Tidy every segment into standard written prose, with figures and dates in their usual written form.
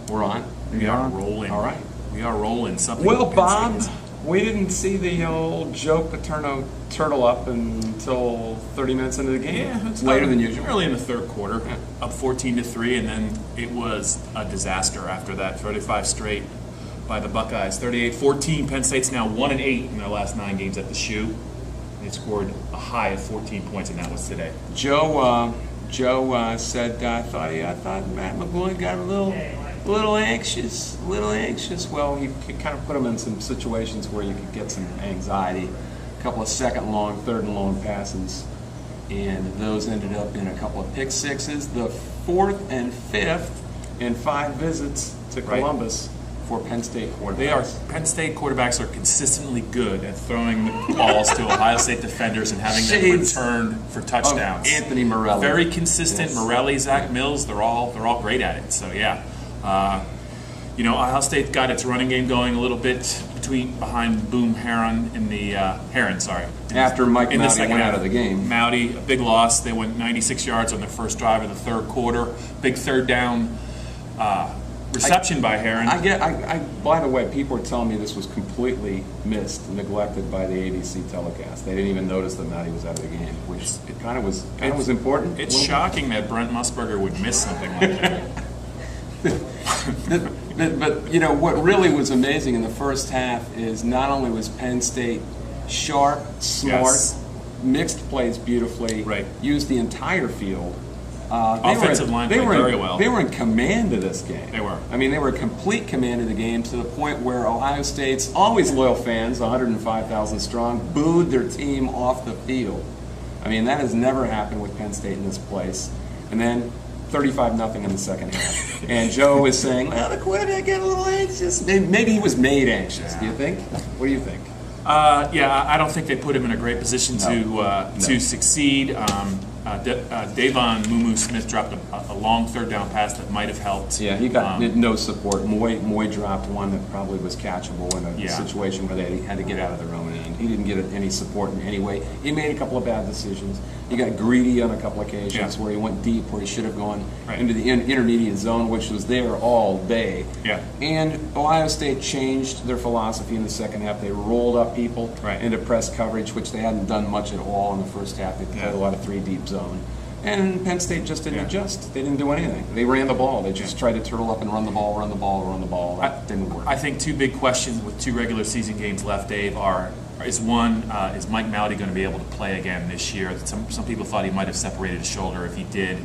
We're on. We are rolling. All right. We are rolling. Something. Well, Bob, we didn't see the old joke Paterno turtle up until 30 minutes into the game. Yeah, it's later than usual. Early in the third quarter, up 14-3, and then it was a disaster after that. 35 straight by the Buckeyes. 38-14. Penn State's now 1-8 in their last 9 games at the Shoe. They scored a high of 14 points, and that was today. Joe said, I thought Matt McGloin got a little anxious. Well, he kind of put him in some situations where you could get some anxiety. A couple of third and long passes, and those ended up in a couple of pick sixes. The 4th and 5th in 5 visits to Columbus for Penn State quarterbacks. Penn State quarterbacks are consistently good at throwing the balls to Ohio State defenders and having them returned for touchdowns. Anthony Morelli. Very consistent. Yes. Morelli, Zach Mills, they're all great at it. So yeah. Ohio State got its running game going a little bit behind Boom Heron in the After Mike Mowdy went out of the game. Mowdy, a big loss. They went 96 yards on their first drive of the third quarter. Big third down reception by Heron. By the way, people are telling me this was completely neglected by the ABC telecast. They didn't even notice that Mowdy was out of the game, which it kind of was important. It's shocking that Brent Musburger would miss something like that. But what really was amazing in the first half is not only was Penn State sharp, smart, mixed plays beautifully, used the entire field. Offensive line played very well. They were in command of this game. They were. I mean, they were in complete command of the game to the point where Ohio State's always loyal fans, 105,000 strong, booed their team off the field. I mean, that has never happened with Penn State in this place. And then 35-0 in the second half. And Joe is saying, well, the quarterback got a little anxious. Maybe he was made anxious. Do you think? What do you think? I don't think they put him in a great position to succeed. Davon Mumu Smith dropped a long third down pass that might have helped. Yeah, he got no support. Moy dropped one that probably was catchable in a situation where they had to get out of their own end. He didn't get any support in any way. He made a couple of bad decisions. He got greedy on a couple of occasions where he went deep where he should have gone into the intermediate zone, which was there all day. Yeah. And Ohio State changed their philosophy in the second half. They rolled up people into press coverage, which they hadn't done much at all in the first half. They played a lot of 3 deep zone. And Penn State just didn't adjust. They didn't do anything. They ran the ball. They just tried to turtle up and run the ball. That didn't work. I think 2 big questions with 2 regular season games left, Dave, is Mike Mowdy going to be able to play again this year? Some people thought he might have separated his shoulder. If he did,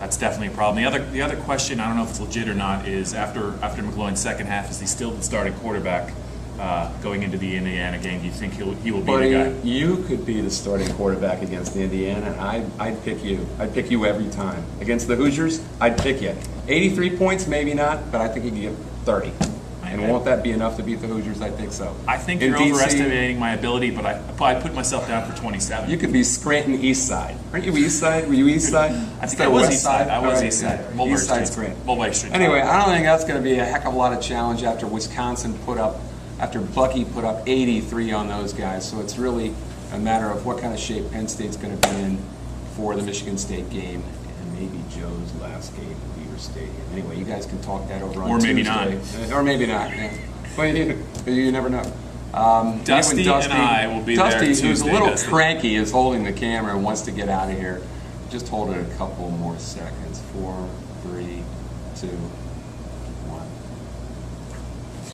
that's definitely a problem. The other question, I don't know if it's legit or not, is after McGloin's second half, is he still the starting quarterback going into the Indiana game? Do you think he will be the guy? You could be the starting quarterback against Indiana. I'd pick you. I'd pick you every time. Against the Hoosiers, I'd pick you. 83 points, maybe not, but I think you can get 30. And won't that be enough to beat the Hoosiers? I think so. I think you're overestimating my ability, but I put myself down for 27. You could be Scranton East Side. Aren't you East Side? Were you East Side? I think I was East Side. I was East Side. East Side's great. Mulberry Street. Anyway, I don't think that's going to be a heck of a lot of challenge after Bucky put up 83 on those guys. So it's really a matter of what kind of shape Penn State's going to be in for the Michigan State game and maybe Joe's last game at Beaver Stadium. Anyway, you guys can talk that over on Tuesday. Or maybe not. Yeah. Well, you never know. Dusty and I will be there Tuesday. Who's a little cranky, is holding the camera and wants to get out of here. Just hold it a couple more seconds. 4, 3, 2.